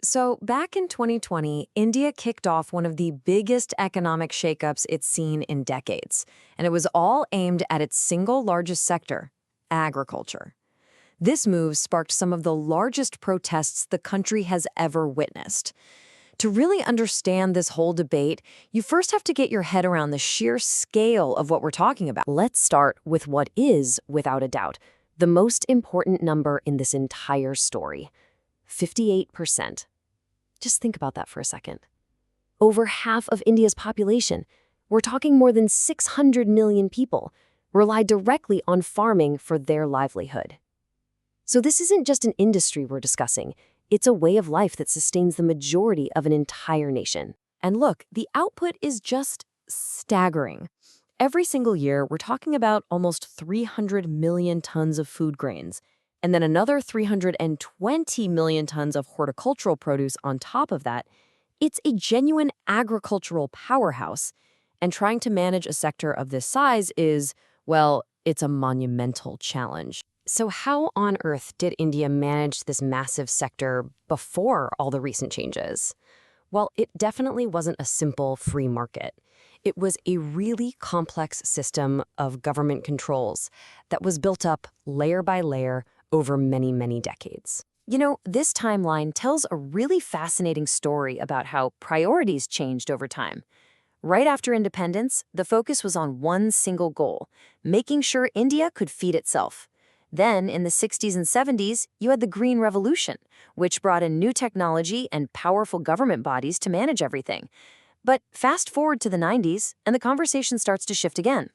So, back in 2020, India kicked off one of the biggest economic shakeups it's seen in decades, and it was all aimed at its single largest sector, agriculture. This move sparked some of the largest protests the country has ever witnessed. To really understand this whole debate, you first have to get your head around the sheer scale of what we're talking about. Let's start with what is, without a doubt, the most important number in this entire story: 58%. Just think about that for a second. Over half of India's population, we're talking more than 600 million people, rely directly on farming for their livelihood. So this isn't just an industry we're discussing, it's a way of life that sustains the majority of an entire nation. And look, the output is just staggering. Every single year, we're talking about almost 300 million tons of food grains, and then another 320 million tons of horticultural produce on top of that. It's a genuine agricultural powerhouse, and trying to manage a sector of this size is, well, it's a monumental challenge. So how on earth did India manage this massive sector before all the recent changes? Well, it definitely wasn't a simple free market. It was a really complex system of government controls that was built up layer by layer over many, many decades. You know, this timeline tells a really fascinating story about how priorities changed over time. Right after independence, the focus was on one single goal: making sure India could feed itself. Then, in the 60s and 70s, you had the Green Revolution, which brought in new technology and powerful government bodies to manage everything. But fast forward to the 90s, and the conversation starts to shift again.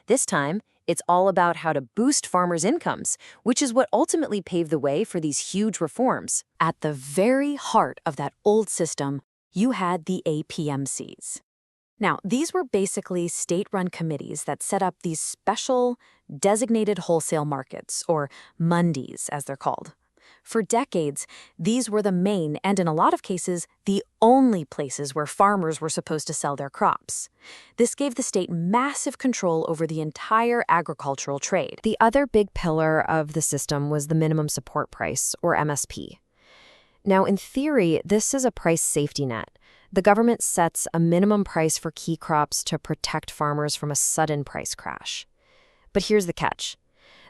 This time, it's all about how to boost farmers' incomes, which is what ultimately paved the way for these huge reforms. At the very heart of that old system, you had the APMCs. Now, these were basically state-run committees that set up these special, designated wholesale markets, or mandis, as they're called. For decades, these were the main, and in a lot of cases, the only places where farmers were supposed to sell their crops. This gave the state massive control over the entire agricultural trade. The other big pillar of the system was the minimum support price, or MSP. Now, in theory, this is a price safety net. The government sets a minimum price for key crops to protect farmers from a sudden price crash. But here's the catch.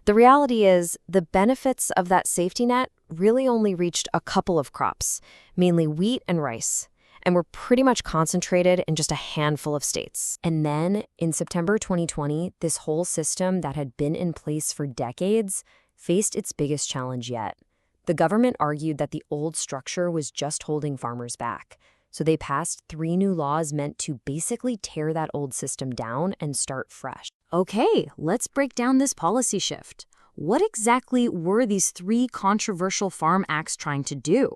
The reality is, the benefits of that safety net really only reached a couple of crops, mainly wheat and rice, and were pretty much concentrated in just a handful of states. And then, in September 2020, this whole system that had been in place for decades faced its biggest challenge yet. The government argued that the old structure was just holding farmers back. So they passed 3 new laws meant to basically tear that old system down and start fresh. Okay, let's break down this policy shift. What exactly were these 3 controversial farm acts trying to do?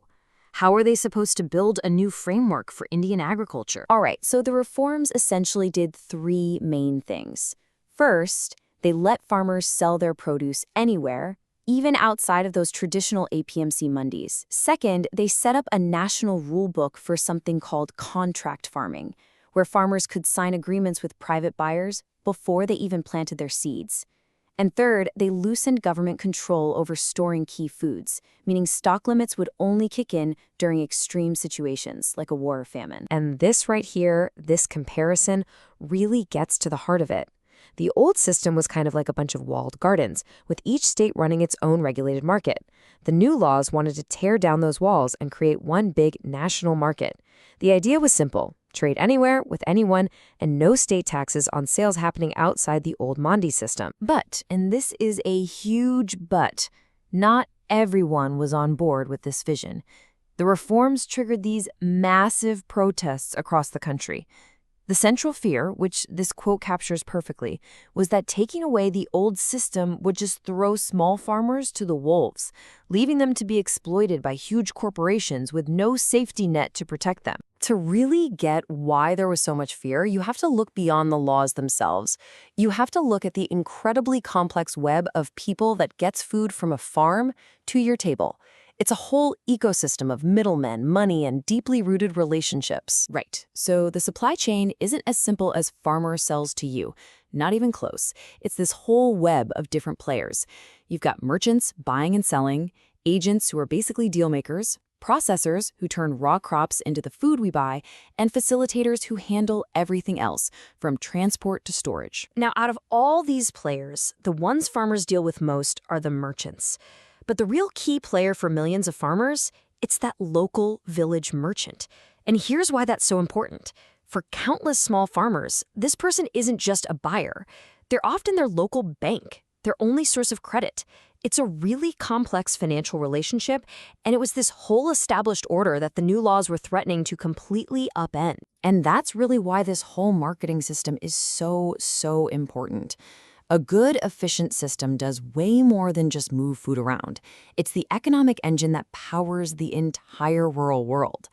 How are they supposed to build a new framework for Indian agriculture? All right, so the reforms essentially did 3 main things. First, they let farmers sell their produce anywhere, even outside of those traditional APMC mandis. Second, they set up a national rule book for something called contract farming, where farmers could sign agreements with private buyers before they even planted their seeds. And third, they loosened government control over storing key foods, meaning stock limits would only kick in during extreme situations like a war or famine. And this right here, this comparison, really gets to the heart of it. The old system was kind of like a bunch of walled gardens, with each state running its own regulated market. The new laws wanted to tear down those walls and create one big national market. The idea was simple: trade anywhere with anyone, and no state taxes on sales happening outside the old mandi system. But, and this is a huge but, not everyone was on board with this vision. The reforms triggered these massive protests across the country. The central fear, which this quote captures perfectly, was that taking away the old system would just throw small farmers to the wolves, leaving them to be exploited by huge corporations with no safety net to protect them. To really get why there was so much fear, you have to look beyond the laws themselves. You have to look at the incredibly complex web of people that gets food from a farm to your table. It's a whole ecosystem of middlemen, money, and deeply rooted relationships. Right. So the supply chain isn't as simple as farmer sells to you. Not even close. It's this whole web of different players. You've got merchants buying and selling, agents who are basically deal makers, processors who turn raw crops into the food we buy, and facilitators who handle everything else, from transport to storage. Now, out of all these players, the ones farmers deal with most are the merchants. But the real key player for millions of farmers, it's that local village merchant. And here's why that's so important. For countless small farmers, this person isn't just a buyer. They're often their local bank, their only source of credit. It's a really complex financial relationship, and it was this whole established order that the new laws were threatening to completely upend. And that's really why this whole marketing system is so important. A good, efficient system does way more than just move food around. It's the economic engine that powers the entire rural world.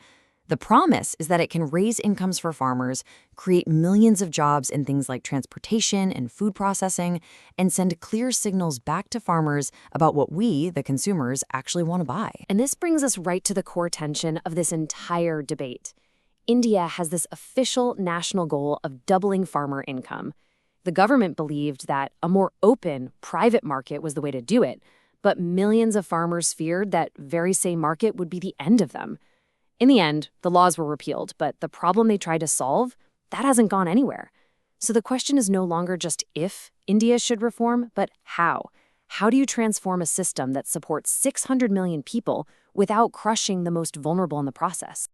The promise is that it can raise incomes for farmers, create millions of jobs in things like transportation and food processing, and send clear signals back to farmers about what we, the consumers, actually want to buy. And this brings us right to the core tension of this entire debate. India has this official national goal of doubling farmer income. The government believed that a more open, private market was the way to do it, but millions of farmers feared that very same market would be the end of them. In the end, the laws were repealed, but the problem they tried to solve, that hasn't gone anywhere. So the question is no longer just if India should reform, but how. How do you transform a system that supports 600 million people without crushing the most vulnerable in the process?